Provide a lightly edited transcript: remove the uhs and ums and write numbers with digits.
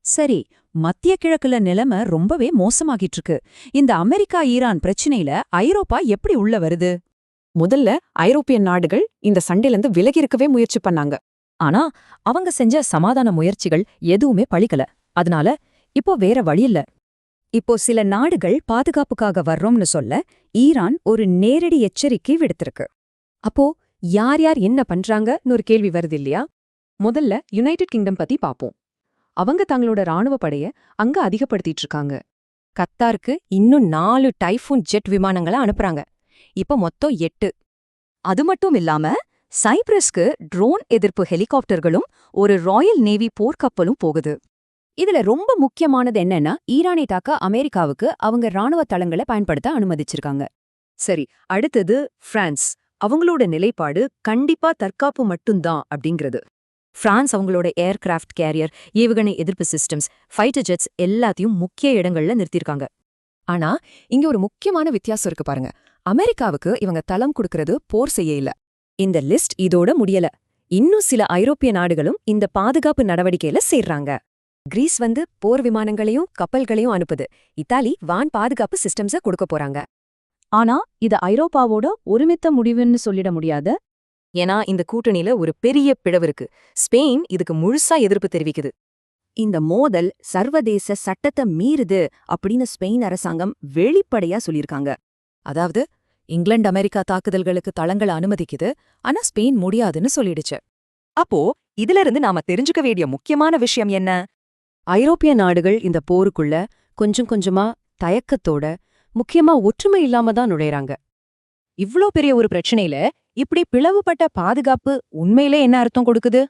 சரி, மத்திய கிழக்குல நிலைமை ரொம்பவே மோசமாகிட்டு இருக்கு. இந்த அமெரிக்கா ஈரான் பிரச்சனையில ஐரோப்பா எப்படி உள்ள வருது? முதல்ல ஐரோப்பிய நாடுகள் இந்த சண்டையிலிருந்து விலகி இருக்கவே முயற்சி பண்ணாங்க. ஆனா அவங்க செஞ்ச சமாதான முயற்சிகள் எதுவுமே பழிக்கல. அதனால இப்போ வேற வழியில்ல. இப்போ சில நாடுகள் பாதுகாப்புக்காக வர்றோம்னு சொல்ல ஈரான் ஒரு நேரடி எச்சரிக்கை விடுத்திருக்கு. அப்போ யார் யார் என்ன பண்றாங்கன்னு ஒரு கேள்வி வருது இல்லையா? முதல்ல யுனைடெட் கிங்டம் பத்தி பாப்போம். அவங்க தங்களோட ராணுவ படைய அங்க அதிகப்படுத்திட்டு இருக்காங்க. கத்தாருக்கு இன்னும் 4 டைஃபூன் ஜெட் விமானங்களை அனுப்புறாங்க. இப்ப மொத்தம் 8. அது மட்டும் இல்லாம சைப்ரஸ்க்கு ட்ரோன் எதிர்ப்பு ஹெலிகாப்டர்களும் ஒரு ராயல் நேவி போர்க்கப்பலும் போகுது. இதுல ரொம்ப முக்கியமானது என்னன்னா, ஈரானை தாக்க அமெரிக்காவுக்கு அவங்க ராணுவ தளங்களை பயன்படுத்த அனுமதிச்சிருக்காங்க. சரி, அடுத்தது பிரான்ஸ். அவங்களோட நிலைப்பாடு கண்டிப்பா தற்காப்பு மட்டும்தான் அப்படிங்கிறது. பிரான்ஸ் அவங்களோட ஏர்கிராஃப்ட் கேரியர், ஏவுகணை எதிர்ப்பு சிஸ்டம்ஸ், ஃபைட்டர் ஜெட்ஸ் எல்லாத்தையும் முக்கிய இடங்கள்ல நிறுத்திருக்காங்க. ஆனா இங்க ஒரு முக்கியமான வித்தியாசம் இருக்கு பாருங்க. அமெரிக்காவுக்கு இவங்க தளம் கொடுக்கறது போர் செய்ய இல்ல. இந்த லிஸ்ட் இதோட முடியல. இன்னும் சில ஐரோப்பிய நாடுகளும் இந்த பாதுகாப்பு நடவடிக்கையில சேர்றாங்க. கிரீஸ் போர் விமானங்களையும் கப்பல்களையும் அனுப்புது. இத்தாலி வான் பாதுகாப்பு சிஸ்டம்ஸ கொடுக்க போறாங்க. ஆனா இது ஐரோப்பாவோட ஒருமித்த முடிவுன்னு சொல்லிட முடியாது. ஏன்னா இந்த கூட்டணியில ஒரு பெரிய பிளவு இருக்கு. ஸ்பெயின் இதுக்கு முழுசா எதிர்ப்பு தெரிவிக்குது. இந்த மோதல் சர்வதேச சட்டத்தை மீறுது அப்படின்னு ஸ்பெயின் அரசாங்கம் வெளிப்படையா சொல்லியிருக்காங்க. அதாவது இங்கிலாந்து அமெரிக்கா தாக்குதல்களுக்கு தளங்களை அனுமதிக்குது, ஆனா ஸ்பெயின் முடியாதுன்னு சொல்லிடுச்சு. அப்போ இதுல இருந்து நாம தெரிஞ்சுக்க வேண்டிய முக்கியமான விஷயம் என்ன? ஐரோப்பிய நாடுகள் இந்த போருக்குள்ள கொஞ்சம் கொஞ்சமா தயக்கத்தோட, முக்கியமா ஒற்றுமை இல்லாம தான் நுழையறாங்க. இவ்ளோ பெரிய ஒரு பிரச்சனையில இப்படி பிளவுபட்ட பாதுகாப்பு உண்மையிலே என்ன அர்த்தம் கொடுக்குது?